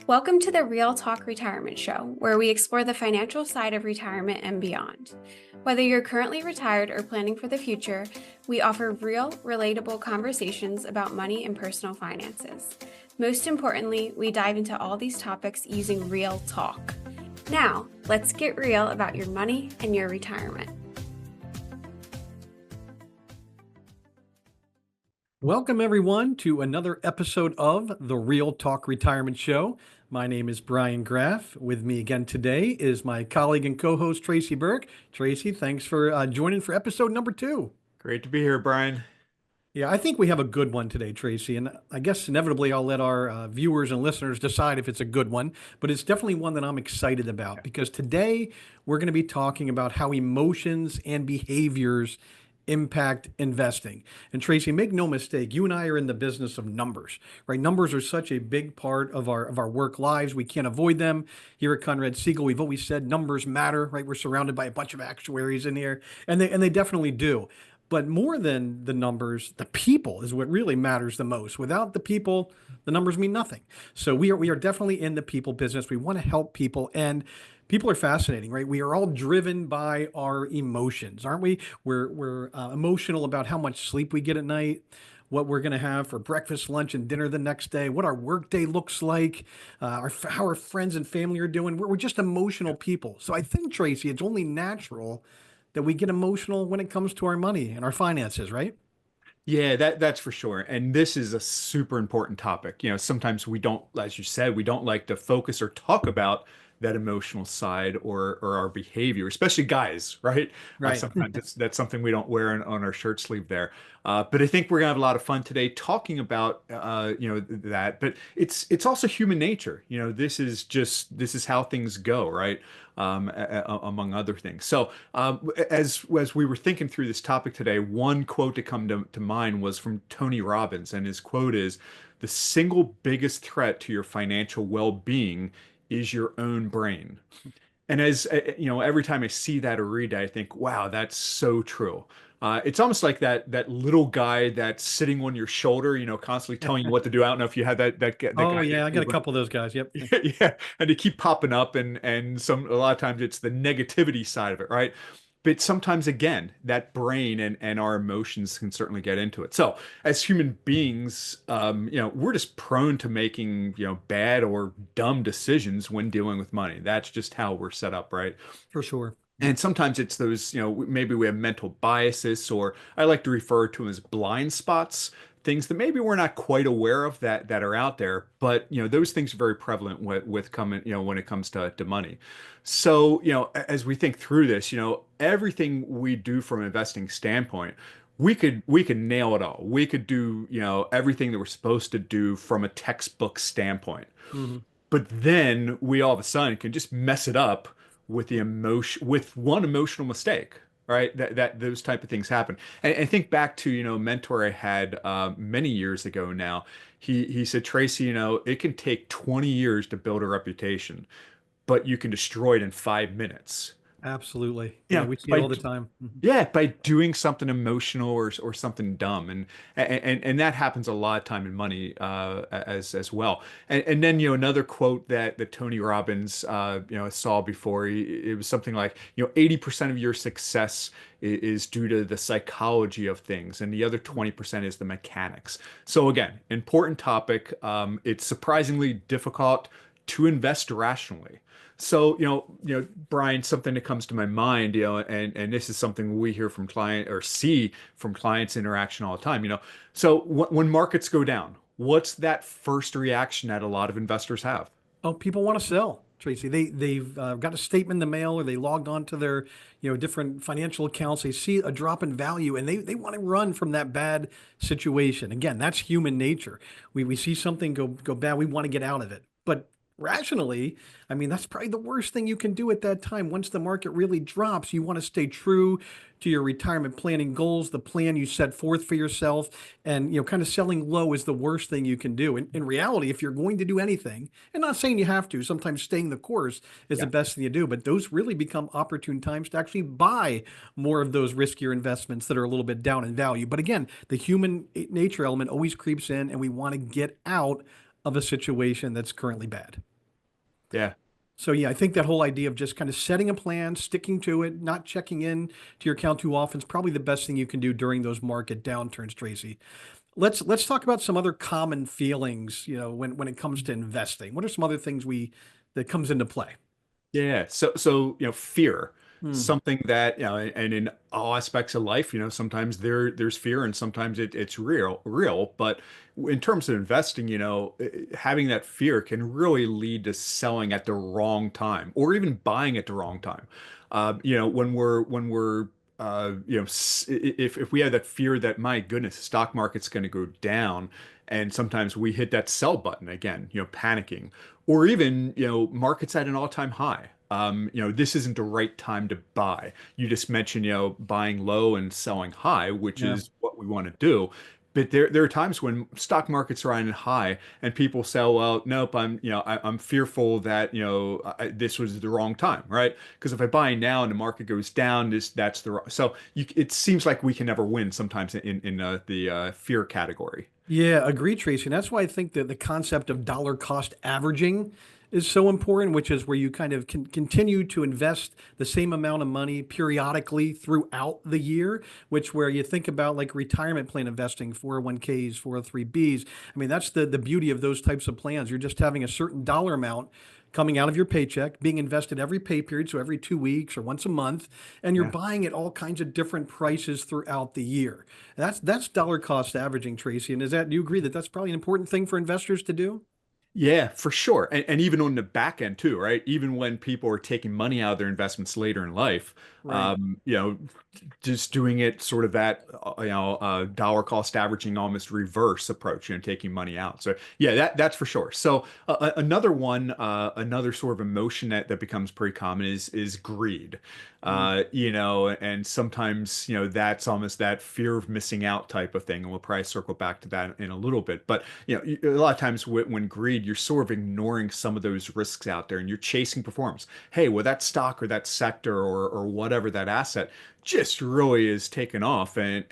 Welcome to the Real Talk Retirement Show, where we explore the financial side of retirement and beyond. Whether you're currently retired or planning for the future, we offer real, relatable conversations about money and personal finances. Most importantly, we dive into all these topics using real talk. Now, let's get real about your money and your retirement. Welcome, everyone, to another episode of the Real Talk Retirement Show. My name is Brian Graff. With me again today is my colleague and co-host, Tracy Burke. Tracy, thanks for joining for episode number 2. Great to be here, Brian. Yeah, I think we have a good one today, Tracy, and I guess inevitably I'll let our viewers and listeners decide if it's a good one, but it's definitely one that I'm excited about because today we're going to be talking about how emotions and behaviors impact investing. And Tracy, make no mistake, you and I are in the business of numbers, right? Numbers are such a big part of our work lives. We can't avoid them. Here at Conrad Siegel, we've always said numbers matter, right? We're surrounded by a bunch of actuaries in here, and they definitely do. But more than the numbers, the people is what really matters the most. Without the people, the numbers mean nothing. So we are definitely in the people business. We want to help people, and people are fascinating, right? We are all driven by our emotions, aren't we? We're emotional about how much sleep we get at night, what we're going to have for breakfast, lunch, and dinner the next day, what our workday looks like, how our friends and family are doing. We're just emotional people. So I think, Tracy, it's only natural that we get emotional when it comes to our money and our finances, right? Yeah, that's for sure. And this is a super important topic. Sometimes we don't, as you said, we don't like to focus or talk about that emotional side or our behavior, especially guys, right? Right. Sometimes that's something we don't wear on our shirt sleeve there. But I think we're gonna have a lot of fun today talking about that. But it's also human nature. This is how things go, right? Among other things. So as we were thinking through this topic today, one quote that come to mind was from Tony Robbins, and his quote is, "The single biggest threat to your financial well-being is your own brain." And as every time I see that or read that, I think, wow, that's so true. It's almost like that little guy that's sitting on your shoulder, constantly telling you what to do. I don't know if you had that Oh guy. yeah, I got a couple of those guys. Yep. Yeah, and they keep popping up, and a lot of times it's the negativity side of it, right? But sometimes again, that brain and our emotions can certainly get into it. So as human beings, we're just prone to making, bad or dumb decisions when dealing with money. That's just how we're set up, right? For sure. And sometimes it's those, maybe we have mental biases, or I like to refer to them as blind spots, things that maybe we're not quite aware of that are out there. But, those things are very prevalent with coming, when it comes to money. So, as we think through this, everything we do from an investing standpoint, we could nail it all. We could do, everything that we're supposed to do from a textbook standpoint. Mhm. But then we all of a sudden can just mess it up with the emotion, with one emotional mistake, right? That those type of things happen. And think back to, a mentor I had many years ago now. He said, Tracy, it can take 20 years to build a reputation, but you can destroy it in 5 minutes. Absolutely. Yeah, Yeah, we see it by all the time. Mhm. yeah, by doing something emotional or something dumb, and that happens a lot of time in money as well. And then another quote that Tony Robbins saw before, it was something like 80% of your success is due to the psychology of things, and the other 20% is the mechanics. So again, important topic. It's surprisingly difficult to invest rationally. So, Brian, something that comes to my mind, and this is something we hear from client or see from clients interaction all the time, So when markets go down, what's that first reaction that a lot of investors have? Oh, people want to sell, Tracy. They've got a statement in the mail, or they logged on to their different financial accounts. They see a drop in value, and they want to run from that bad situation. Again, that's human nature. We see something go bad, we want to get out of it. But rationally, I mean, that's probably the worst thing you can do at that time. Once the market really drops, you want to stay true to your retirement planning goals, the plan you set forth for yourself, and kind of selling low is the worst thing you can do. In reality, if you're going to do anything, and not saying you have to, sometimes staying the course is the Yeah. best thing you do, but those really become opportune times to actually buy more of those riskier investments that are a little bit down in value. But again, the human nature element always creeps in, and we want to get out of a situation that's currently bad. Yeah. So yeah, I think that whole idea of just kind of setting a plan, sticking to it, not checking in to your account too often is probably the best thing you can do during those market downturns, Tracy. Let's talk about some other common feelings, when it comes to investing. What are some other things we that comes into play? Yeah. So, fear, Hmm. something that, and in all aspects of life, sometimes there's fear and sometimes it's real. But in terms of investing, having that fear can really lead to selling at the wrong time or even buying at the wrong time. When we're if we have that fear that, my goodness, the stock market's going to go down, and sometimes we hit that sell button again, panicking, or even, markets at an all-time high. This isn't the right time to buy. You just mentioned, buying low and selling high, which Yeah. is what we want to do. But there are times when stock markets are on high and people say, well, nope, I'm fearful that, this was the wrong time, right? Because if I buy now and the market goes down, that's the wrong. So it seems like we can never win sometimes in the fear category. Yeah, agree, Tracy. And that's why I think that the concept of dollar cost averaging is so important, which is where you kind of can continue to invest the same amount of money periodically throughout the year, which where you think about like retirement plan investing, 401ks, 403bs. I mean, that's the beauty of those types of plans. You're just having a certain dollar amount coming out of your paycheck, being invested every pay period, so every 2 weeks or once a month, and you're Yeah. buying at all kinds of different prices throughout the year. That's dollar cost averaging, Tracy. And do you agree that that's probably an important thing for investors to do? Yeah, for sure. And even on the back end too, right? Even when people are taking money out of their investments later in life, Right. just doing it sort of that, dollar cost averaging, almost reverse approach, taking money out. So yeah, that's for sure. So another one, another sort of emotion that becomes pretty common is greed. Mm. And sometimes, that's almost that fear of missing out type of thing. And we'll probably circle back to that in a little bit. But, a lot of times when greed, you're sort of ignoring some of those risks out there and you're chasing performance. Hey, well, that stock or that sector or whatever that asset just really is taken off and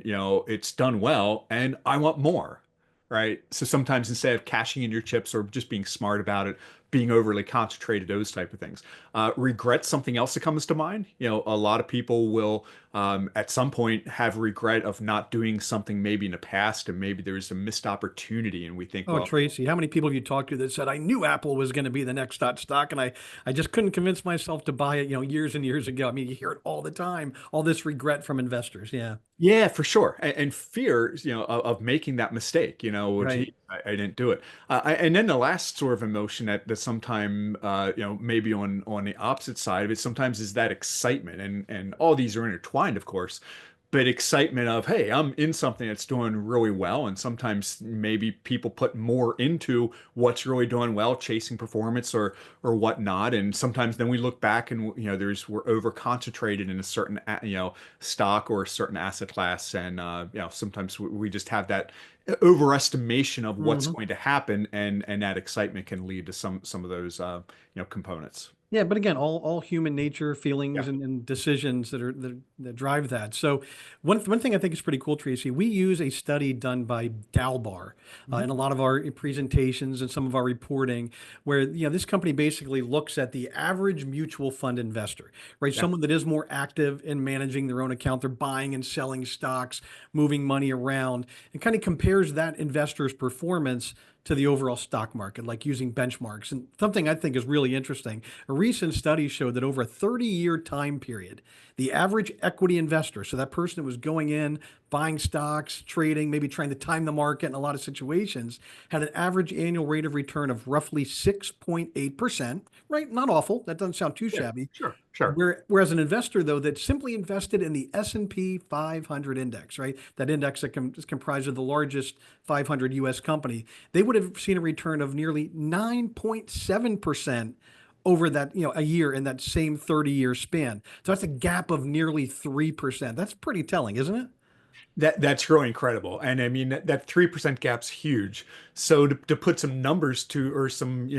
it's done well and I want more. Right. So sometimes instead of cashing in your chips or just being smart about it, being overly concentrated, those type of things. Regret, something else that comes to mind. A lot of people will, at some point, have regret of not doing something maybe in the past, and maybe there was a missed opportunity, and we think, Oh, well, Tracy, how many people have you talked to that said, I knew Apple was going to be the next hot stock, and I just couldn't convince myself to buy it, years and years ago. I mean, you hear it all the time, all this regret from investors. Yeah. yeah, for sure. And fear, of making that mistake, which Right. I didn't do it. And then the last sort of emotion that sometime, maybe on the opposite side of it, sometimes is that excitement. And all these are intertwined, of course. But excitement of, hey, I'm in something that's doing really well. And sometimes maybe people put more into what's really doing well, chasing performance or whatnot. And sometimes then we look back and, we're over concentrated in a certain, stock or a certain asset class. And, sometimes we just have that overestimation of what's Mhm. going to happen. And that excitement can lead to some of those, components. Yeah, but again, all human nature, Yeah. feelings, and decisions that drive that. So, one thing I think is pretty cool, Tracy. We use a study done by Dalbar Mhm. in a lot of our presentations and some of our reporting, where this company basically looks at the average mutual fund investor, right? Yeah. Someone that is more active in managing their own account, they're buying and selling stocks, moving money around, and kind of compares that investor's performance to the overall stock market, like using benchmarks. And something I think is really interesting, a recent study showed that over a 30-year time period, the average equity investor, so that person that was going in, buying stocks, trading, maybe trying to time the market in a lot of situations, had an average annual rate of return of roughly 6.8%, right? Not awful. That doesn't sound too Yeah. shabby. Sure. Sure. Whereas an investor, though, that simply invested in the S&P 500 index, right? That index that is comprised of the largest 500 U.S. company, they would have seen a return of nearly 9.7% over that, a year in that same 30-year span. So that's a gap of nearly 3%. That's pretty telling, isn't it? That's really incredible. And I mean that 3% gap's huge. So to put some numbers to or some,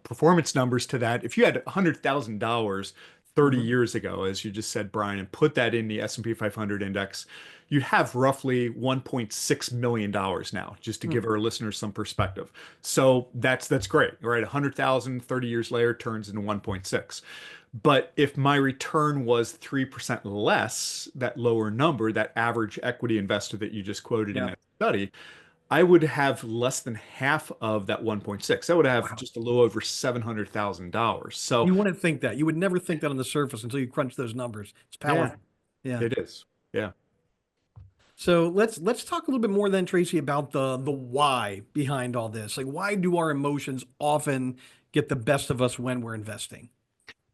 performance numbers to that, if you had $100,000 30 Mhm. years ago, as you just said, Brian, and put that in the S&P 500 index, you have roughly $1.6 million now, just to Hmm. give our listeners some perspective. So that's great, right? 100,000 30 years later turns into 1.6. But if my return was 3% less, that lower number, that average equity investor that you just quoted in Yeah. that study, I would have less than half of that 1.6. I would have Wow. just a little over $700,000. So You wouldn't think that. You would never think that on the surface until you crunch those numbers. It's yeah, powerful. Yeah. it is. Yeah. So let's talk a little bit more then, Tracy, about the why behind all this. Like, why do our emotions often get the best of us when we're investing?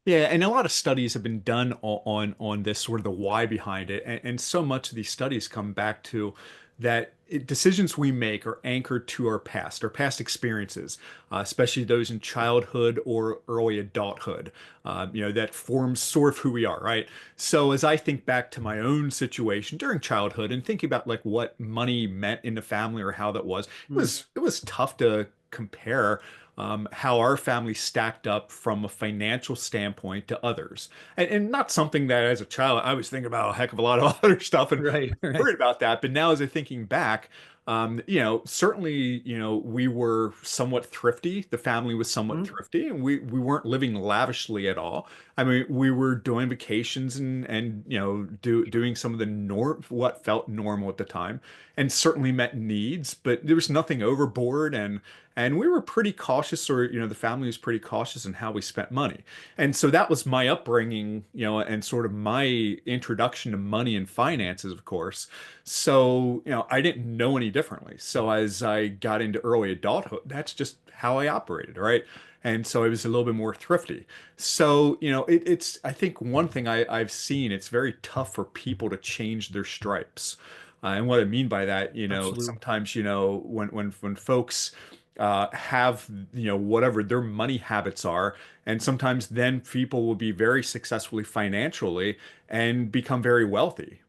Yeah, and a lot of studies have been done on this sort of the why behind it, and so much of these studies come back to that decisions we make are anchored to our past experiences, especially those in childhood or early adulthood. That forms sort of who we are, right? So as I think back to my own situation during childhood and thinking about like what money meant in the family or how that was, Hmm. it was tough to compare how our family stacked up from a financial standpoint to others. And not something that as a child I was thinking about a heck of a lot of other stuff and Right, right. worried about that. But now as I'm thinking back, certainly, we were somewhat thrifty. The family was somewhat Hmm. thrifty, and we weren't living lavishly at all. I mean, we were doing vacations and doing some of the what felt normal at the time, and certainly met needs, but there was nothing overboard, and we were pretty cautious, or the family was pretty cautious in how we spent money. And so that was my upbringing, and sort of my introduction to money and finances, of course. So, I didn't know any differently. So as I got into early adulthood, that's just how I operated, right? And so I was a little bit more thrifty. So, I think one thing I've seen, it's very tough for people to change their stripes. And what I mean by that, Absolutely. sometimes, when folks have, whatever their money habits are, and sometimes then people will be very successfully financially and become very wealthy.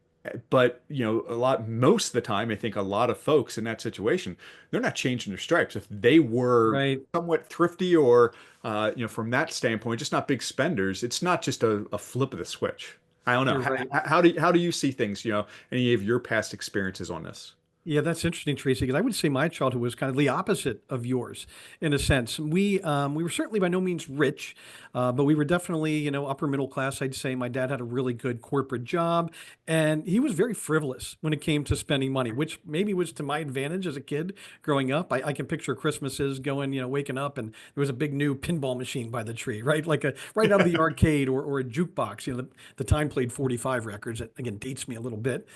But, most of the time, I think a lot of folks in that situation, they're not changing their stripes. If they were Right. somewhat thrifty or, from that standpoint, just not big spenders, it's not just a flip of the switch. I don't know. You're right. How do you see things, any of your past experiences on this? Yeah, that's interesting, Tracy, because I would say my childhood was kind of the opposite of yours in a sense. We were certainly by no means rich, but we were definitely, upper middle class, I'd say. My dad had a really good corporate job, and he was very frivolous when it came to spending money, which maybe was to my advantage as a kid growing up. I can picture Christmases going, waking up, and there was a big new pinball machine by the tree, right? Like right out of the arcade or a jukebox. The time played 45 records. It, again, dates me a little bit.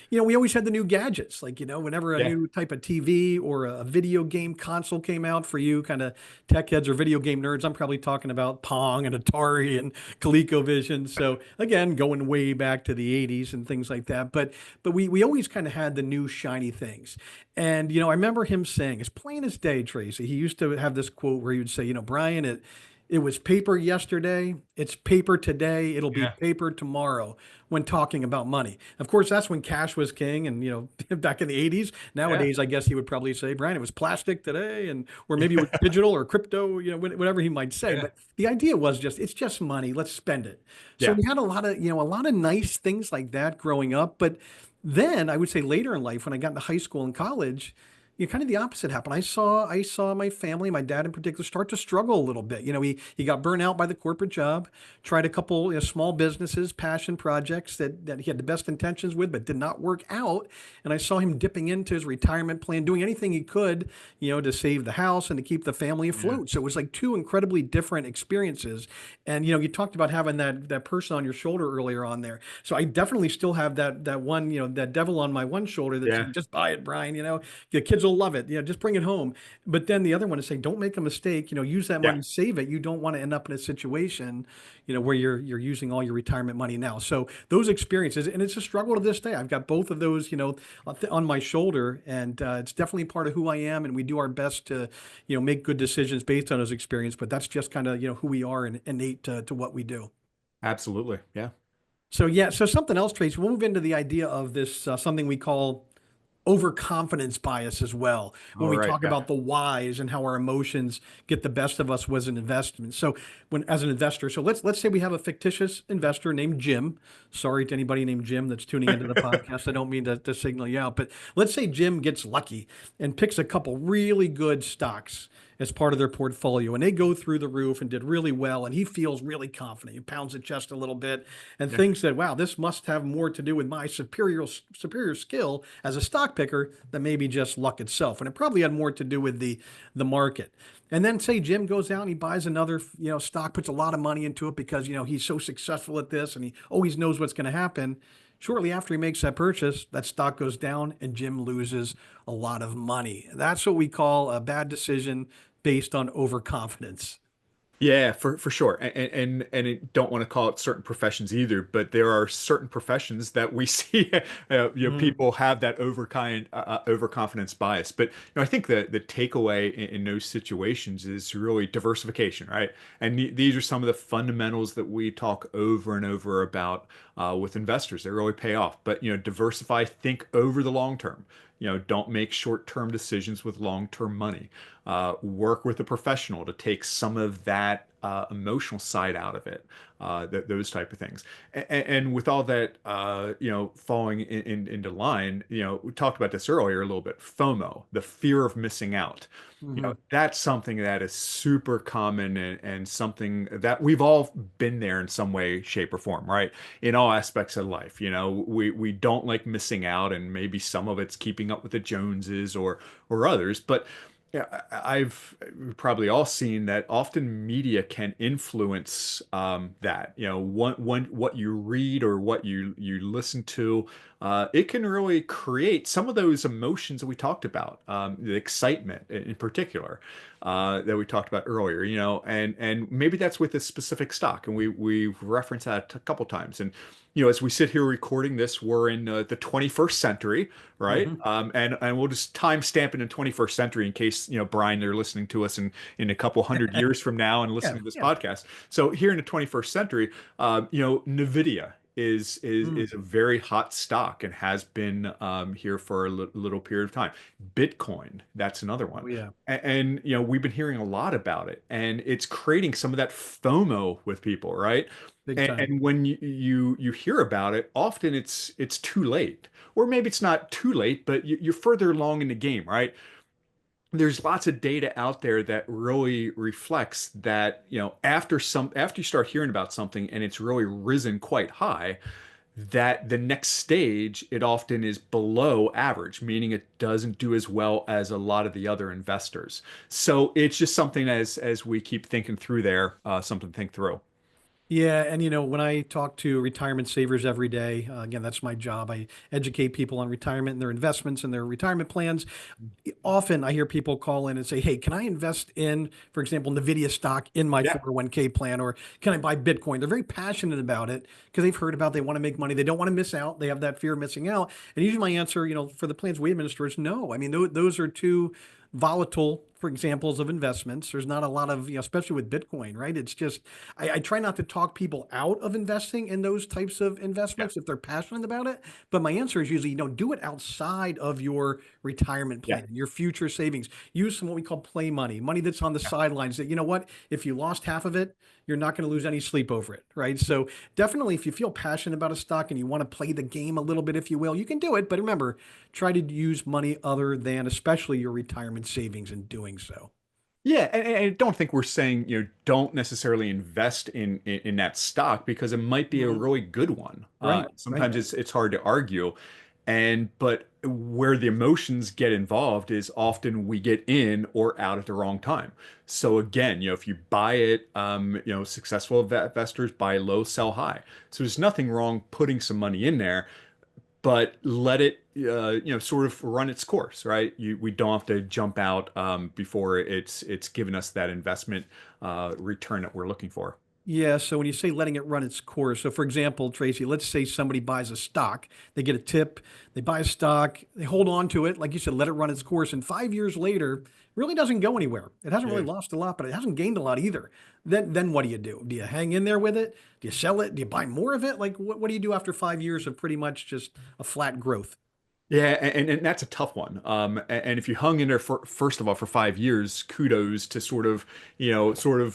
We always had the new gadgets, like, whenever a Yeah. new type of TV or a video game console came out for you kind of tech heads or video game nerds. I'm probably talking about Pong and Atari and ColecoVision. So again, going way back to the 80s and things like that. But we always kind of had the new shiny things. And, I remember him saying, as plain as day, Tracy, he used to have this quote where he would say, Brian, it was paper yesterday. It's paper today. It'll be Yeah. paper tomorrow when talking about money. Of course, that's when cash was king. And, back in the 80s, Yeah. nowadays, I guess he would probably say, Brian, it was plastic today. And, or maybe it was digital or crypto, whatever he might say. Yeah. But the idea was just, it's just money. Let's spend it. So Yeah. we had a lot of nice things like that growing up. But then I would say later in life, when I got into high school and college, kind of the opposite happened. I saw my family, my dad in particular, start to struggle a little bit. He got burnt out by the corporate job, tried a couple, small businesses, passion projects that he had the best intentions with, but did not work out. And I saw him dipping into his retirement plan, doing anything he could, to save the house and to keep the family Yeah. afloat. So it was like two incredibly different experiences. And you talked about having that person on your shoulder earlier on there. So I definitely still have that one, that devil on my one shoulder that's Yeah. saying, just buy it, Brian. The kids will love it. Just bring it home. But then the other one is saying, don't make a mistake. Use that Yeah. money, save it. You don't want to end up in a situation, where you're using all your retirement money now. So those experiences, and it's a struggle to this day. I've got both of those, on my shoulder, and it's definitely part of who I am. And we do our best to, make good decisions based on those experiences. But that's just kind of, who we are and innate to what we do. Absolutely. Yeah. So yeah, so something else, Trace. We'll move into the idea of this something we call overconfidence bias as well when All we right. talk Yeah. about the whys and how our emotions get the best of us was an investment. So when as an investor, so let's say we have a fictitious investor named Jim. Sorry to anybody named Jim that's tuning into the podcast. I don't mean to signal you out, but let's say Jim gets lucky and picks a couple really good stocks as part of their portfolio and they go through the roof and did really well and he feels really confident. He pounds his chest a little bit and Yeah. thinks that, wow, this must have more to do with my superior skill as a stock picker than maybe just luck itself. And it probably had more to do with the market. And then say Jim goes out and he buys another, stock, puts a lot of money into it because, he's so successful at this and he always knows what's going to happen. Shortly after he makes that purchase, that stock goes down and Jim loses a lot of money. That's what we call a bad decision based on overconfidence. Yeah, for sure, and it, don't want to call it certain professions either, but there are certain professions that we see, Mm, people have that overconfidence bias. But I think the takeaway in those situations is really diversification, right? And these are some of the fundamentals that we talk over and over about with investors. They really pay off. But diversify, think over the long term. Don't make short-term decisions with long-term money. Work with a professional to take some of that emotional side out of it, those type of things. And with all that, falling into line, we talked about this earlier a little bit, FOMO, the fear of missing out. mhm. That's something that is super common and something that we've all been there in some way, shape, or form, right? In all aspects of life. We don't like missing out, and maybe some of it's keeping up with the Joneses or others, but yeah, I've we've probably all seen that often media can influence that. What you read or what you listen to, it can really create some of those emotions that we talked about, the excitement in particular that we talked about earlier. And maybe that's with a specific stock, and we've referenced that a couple times. And as we sit here recording this, we're in the 21st century, right? Mhm. And we'll just timestamp it in 21st century in case, Brian, they're listening to us in a couple hundred years from now and Yeah, listening to this yeah. podcast. So here in the 21st century, NVIDIA Mm. is a very hot stock and has been here for a little period of time. Bitcoin, that's another one. Oh, yeah. And we've been hearing a lot about it, and it's creating some of that FOMO with people, right? Big And, time. and when you hear about it, often it's too late, or maybe it's not too late, but you're further along in the game, right? There's lots of data out there that really reflects that, after you start hearing about something and it's really risen quite high, that the next stage, it often is below average, meaning it doesn't do as well as a lot of the other investors. So it's just something as we keep thinking through there, something to think through. Yeah, and when I talk to retirement savers every day, again, that's my job. I educate people on retirement and their investments and their retirement plans. Often I hear people call in and say, "Hey, can I invest in, for example, Nvidia stock in my Yeah. 401k plan, or can I buy Bitcoin?" They're very passionate about it because they've heard about they want to make money. They don't want to miss out. They have that fear of missing out. And usually my answer, for the plans we administer is no. I mean, those are two volatile, for examples of investments. There's not a lot of, especially with Bitcoin, right? It's just, I try not to talk people out of investing in those types of Yeah. investments if they're passionate about it. But my answer is usually, do it outside of your retirement Yeah. plan, your future savings. Use some what we call play money, money that's on the sidelines that, you know what, if you lost half of it, you're not going to lose any sleep over it, right? So definitely, if you feel passionate about a stock and you want to play the game a little bit, if you will, you can do it. But remember, try to use money other than especially your retirement savings in doing so. Yeah, and I don't think we're saying, don't necessarily invest in that stock because it might be a Mhm. really good one. Right, right. Sometimes it's hard to argue, but where the emotions get involved is often we get in or out at the wrong time. So again, if you buy it, successful investors buy low, sell high. So there's nothing wrong putting some money in there, but let it sort of run its course, right? We don't have to jump out before it's given us that investment return that we're looking for. Yeah, so when you say letting it run its course, so for example, Tracy, let's say somebody buys a stock, they get a tip, they buy a stock, they hold on to it, like you said, let it run its course, and 5 years later, it really doesn't go anywhere. It hasn't really Yeah. lost a lot, but it hasn't gained a lot either. Then what do you do? Do you hang in there with it? Do you sell it? Do you buy more of it? Like what do you do after 5 years of pretty much just a flat growth? Yeah, and that's a tough one. And if you hung in there for first of all for 5 years, kudos to sort of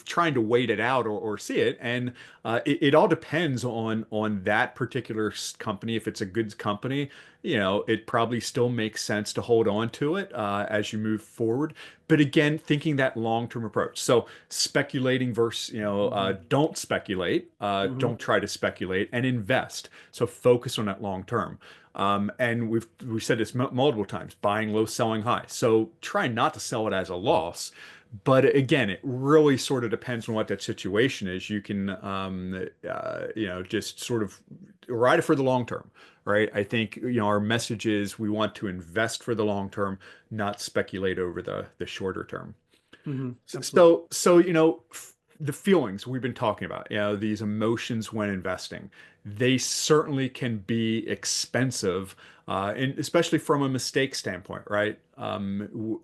trying to wait it out or see it. And it all depends on that particular company. If it's a good company, it probably still makes sense to hold on to it as you move forward. But again, thinking that long-term approach. So speculating versus, Mhm. don't speculate, Mhm. don't try to speculate and invest. So focus on that long term. And we've said this multiple times, buying low, selling high. So try not to sell it as a loss. But again, it really sort of depends on what that situation is. You can, just sort of ride it for the long term, right? I think, our message is we want to invest for the long term, not speculate over the shorter term. Mhm. Absolutely. So, the feelings we've been talking about, these emotions when investing, they certainly can be expensive, and especially from a mistake standpoint, right?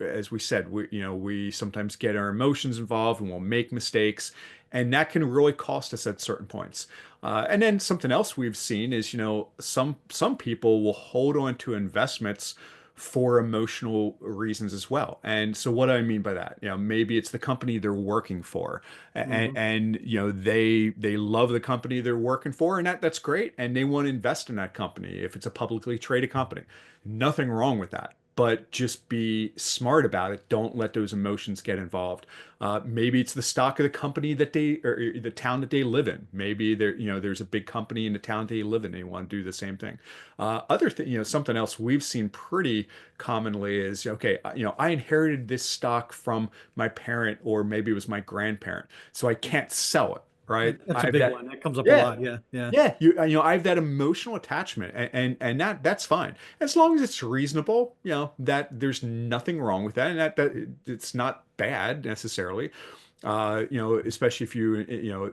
As we said, we sometimes get our emotions involved and we'll make mistakes, and that can really cost us at certain points. And then something else we've seen is, some people will hold on to investments for emotional reasons as well. And so what do I mean by that? Maybe it's the company they're working for Mhm. and they love the company they're working for and that's great and they want to invest in that company if it's a publicly traded company. Nothing wrong with that. But just be smart about it. Don't let those emotions get involved. Maybe it's the stock of the company that they or the town that they live in. Maybe there's a big company in the town they live in. They want to do the same thing. Other thing, something else we've seen pretty commonly is, okay, I inherited this stock from my parent or maybe it was my grandparent, so I can't sell it, right? That's I a have big that, one. That comes up a yeah, lot. Yeah. Yeah. yeah, I have that emotional attachment, and that's fine as long as it's reasonable. That there's nothing wrong with that, and that it's not bad necessarily. Especially if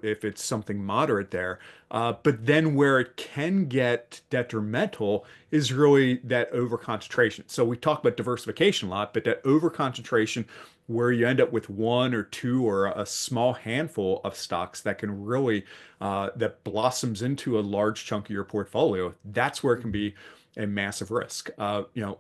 if it's something moderate there. But then where it can get detrimental is really that over concentration. So we talk about diversification a lot, but that over concentration where you end up with one or two or a small handful of stocks that can really that blossoms into a large chunk of your portfolio, that's where it can be a massive risk.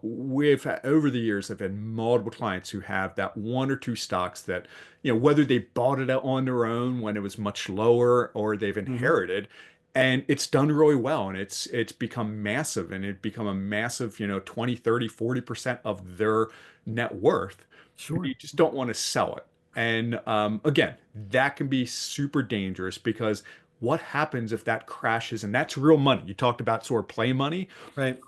We've over the years, I've had multiple clients who have that one or two stocks that, whether they bought it out on their own when it was much lower or they've Mhm. inherited, and it's done really well and it's become massive and it become a massive, 20, 30, 40% of their net worth. But Sure. you just don't want to sell it. And again, that can be super dangerous because what happens if that crashes? And that's real money. You talked about sort of play money. Right.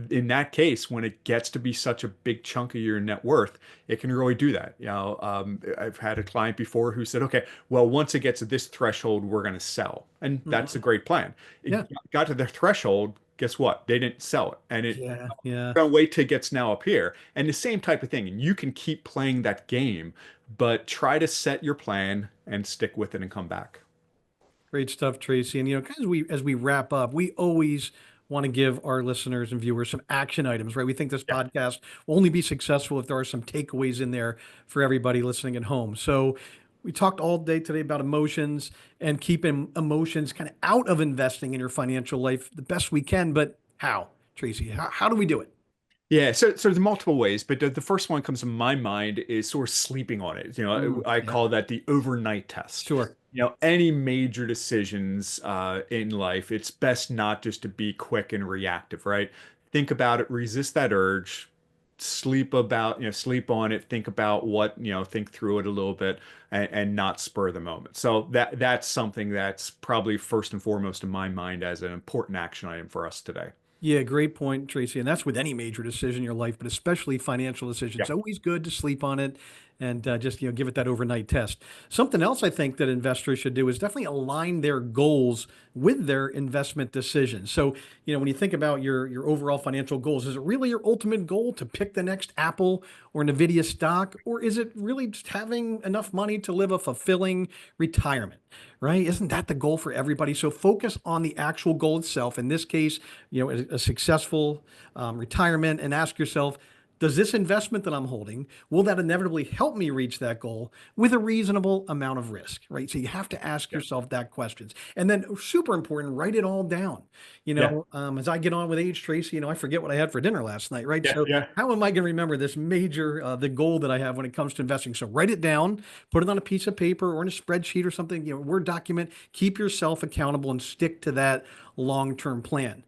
In that case, when it gets to be such a big chunk of your net worth, it can really do that. I've had a client before who said, okay, well, once it gets to this threshold, we're going to sell. And that's a Mhm. great plan. It Yeah. got to the threshold. Guess what? They didn't sell it. And it Yeah. Yeah. gonna wait till it gets now up here. And the same type of thing. And you can keep playing that game, but try to set your plan and stick with it and come back. Great stuff, Tracy. And kind of as we wrap up, we always want to give our listeners and viewers some action items, right? We think this Yeah. podcast will only be successful if there are some takeaways in there for everybody listening at home. So we talked all day today about emotions and keeping emotions kind of out of investing in your financial life the best we can. But how, Tracy? How do we do it? Yeah, so there's multiple ways, but the first one comes to my mind is sort of sleeping on it. I Yeah, call that the overnight test. sure. Any major decisions in life, it's best not just to be quick and reactive, right? Think about it, resist that urge, sleep on it, think about what, think through it a little bit and not spur the moment. So that's something that's probably first and foremost in my mind as an important action item for us today. Yeah, great point, Tracy. And that's with any major decision in your life, but especially financial Yeah. decisions. Always good to sleep on it and just give it that overnight test. Something else I think that investors should do is definitely align their goals with their investment decisions. So, when you think about your overall financial goals, is it really your ultimate goal to pick the next Apple or Nvidia stock, or is it really just having enough money to live a fulfilling retirement? Right? Isn't that the goal for everybody? So focus on the actual goal itself. In this case, a successful retirement, and ask yourself, does this investment that I'm holding, will that inevitably help me reach that goal with a reasonable amount of risk, right? So you have to ask Yeah. yourself that questions. And then super important, write it all down. Yeah. As I get on with age, Tracy, I forget what I had for dinner last night, right? Yeah. So Yeah. how am I going to remember this major, the goal that I have when it comes to investing? So write it down, put it on a piece of paper or in a spreadsheet or something, Word document, keep yourself accountable and stick to that long-term plan.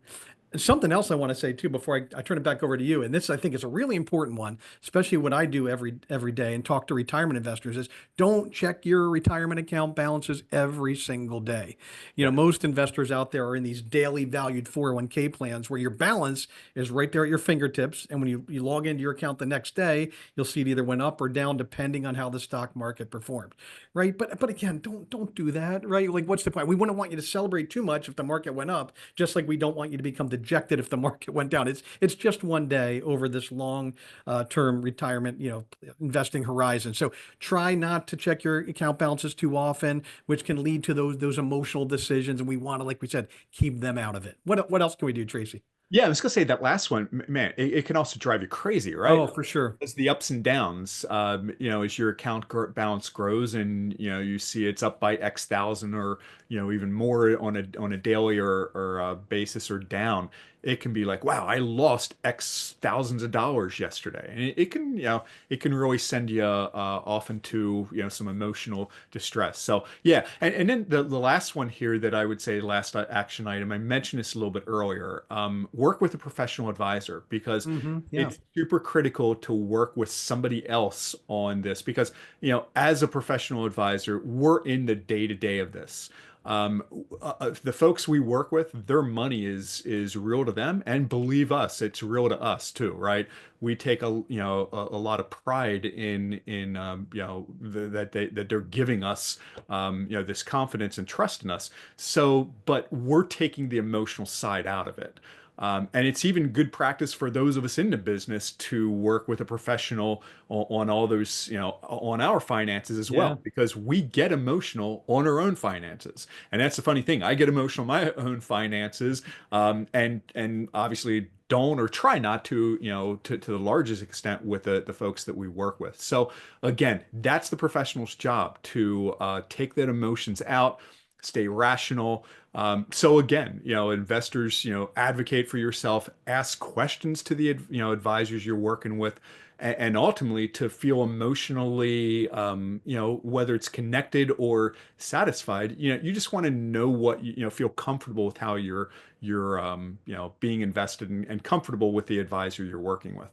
And something else I want to say too before I turn it back over to you, and this I think is a really important one, especially what I do every day and talk to retirement investors, is don't check your retirement account balances every single day. Yeah. Most investors out there are in these daily valued 401k plans where your balance is right there at your fingertips. And when you log into your account the next day, you'll see it either went up or down depending on how the stock market performed. Right. But again, don't do that, right? Like what's the point? We wouldn't want you to celebrate too much if the market went up, just like we don't want you to become dejected if the market went down. It's just one day over this long term retirement, investing horizon. So try not to check your account balances too often, which can lead to those emotional decisions. And we want to, like we said, keep them out of it. What else can we do, Tracy? Yeah, I was gonna say that last one, man, it can also drive you crazy, right? Oh, for sure. As the ups and downs, as your balance grows and you see it's up by X thousand or even more on a daily or basis or down, it can be like, wow, I lost X thousands of dollars yesterday, and it can really send you off into some emotional distress. So yeah, and then the last one here that I would say last action item, I mentioned this a little bit earlier. Work with a professional advisor because Yeah. it's super critical to work with somebody else on this because, as a professional advisor, we're in the day-to-day of this. Um, the folks we work with, their money is real to them, and believe us, it's real to us too, right? We take a lot of pride in that they're giving us this confidence and trust in us. So, but we're taking the emotional side out of it. And it's even good practice for those of us in the business to work with a professional on all those, on our finances as Yeah. well, because we get emotional on our own finances. And that's the funny thing. I get emotional on my own finances, and obviously don't or try not to, to the largest extent with the folks that we work with. So again, that's the professional's job to take that emotions out, stay rational. So again, investors, advocate for yourself, ask questions to the, advisors you're working with, and ultimately to feel emotionally, whether it's connected or satisfied, you just want to know what, feel comfortable with how you're being invested and comfortable with the advisor you're working with.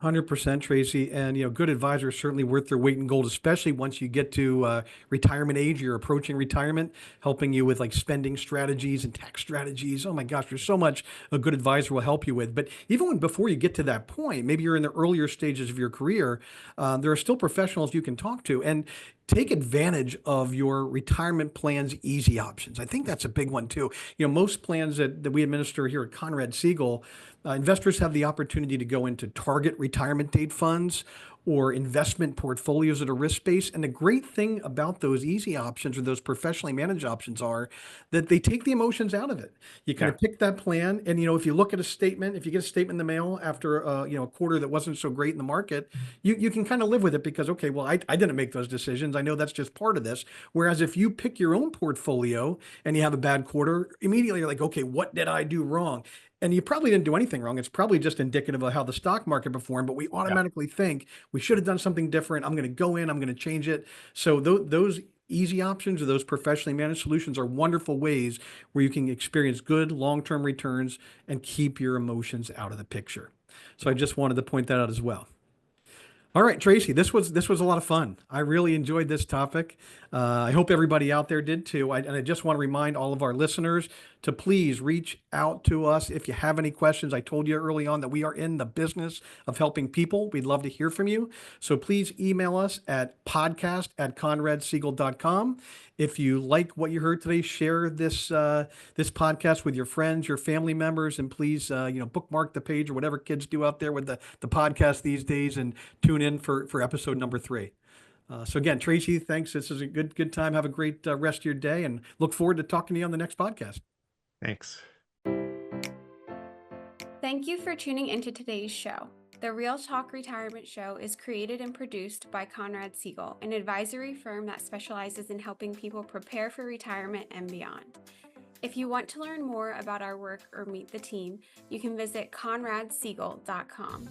100%, Tracy. And, good advisors certainly worth their weight in gold, especially once you get to retirement age, you're approaching retirement, helping you with like spending strategies and tax strategies. Oh my gosh, there's so much a good advisor will help you with. But even before you get to that point, maybe you're in the earlier stages of your career, there are still professionals you can talk to. And take advantage of your retirement plan's easy options. I think that's a big one too. Most plans that we administer here at Conrad Siegel, investors have the opportunity to go into target retirement date funds or investment portfolios that are risk-based. And the great thing about those easy options or those professionally managed options are that they take the emotions out of it. You kind Yeah. of pick that plan, and if you look at a statement, if you get a statement in the mail after a quarter that wasn't so great in the market, you can kind of live with it because okay, well, I didn't make those decisions. I know that's just part of this. Whereas if you pick your own portfolio and you have a bad quarter, immediately you're like, okay, what did I do wrong? And you probably didn't do anything wrong. It's probably just indicative of how the stock market performed, but we Yeah. automatically think we should have done something different. I'm going to go in, I'm going to change it. So those easy options or those professionally managed solutions are wonderful ways where you can experience good long-term returns and keep your emotions out of the picture. So I just wanted to point that out as well. All right, Tracy, this was a lot of fun. I really enjoyed this topic. I hope everybody out there did too. And I just want to remind all of our listeners to please reach out to us if you have any questions. I told you early on that we are in the business of helping people. We'd love to hear from you. So please email us at podcast@conradsiegel.com. If you like what you heard today, share this podcast with your friends, your family members, and please bookmark the page or whatever kids do out there with the podcast these days, and tune in for episode number 3. So again, Tracy, thanks. This is a good time. Have a great rest of your day, and look forward to talking to you on the next podcast. Thanks. Thank you for tuning into today's show. The Real Talk Retirement Show is created and produced by Conrad Siegel, an advisory firm that specializes in helping people prepare for retirement and beyond. If you want to learn more about our work or meet the team, you can visit conradsiegel.com.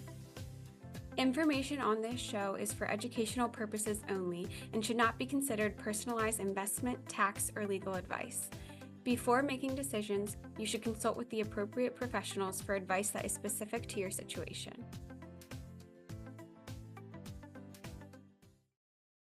Information on this show is for educational purposes only and should not be considered personalized investment, tax, or legal advice. Before making decisions, you should consult with the appropriate professionals for advice that is specific to your situation.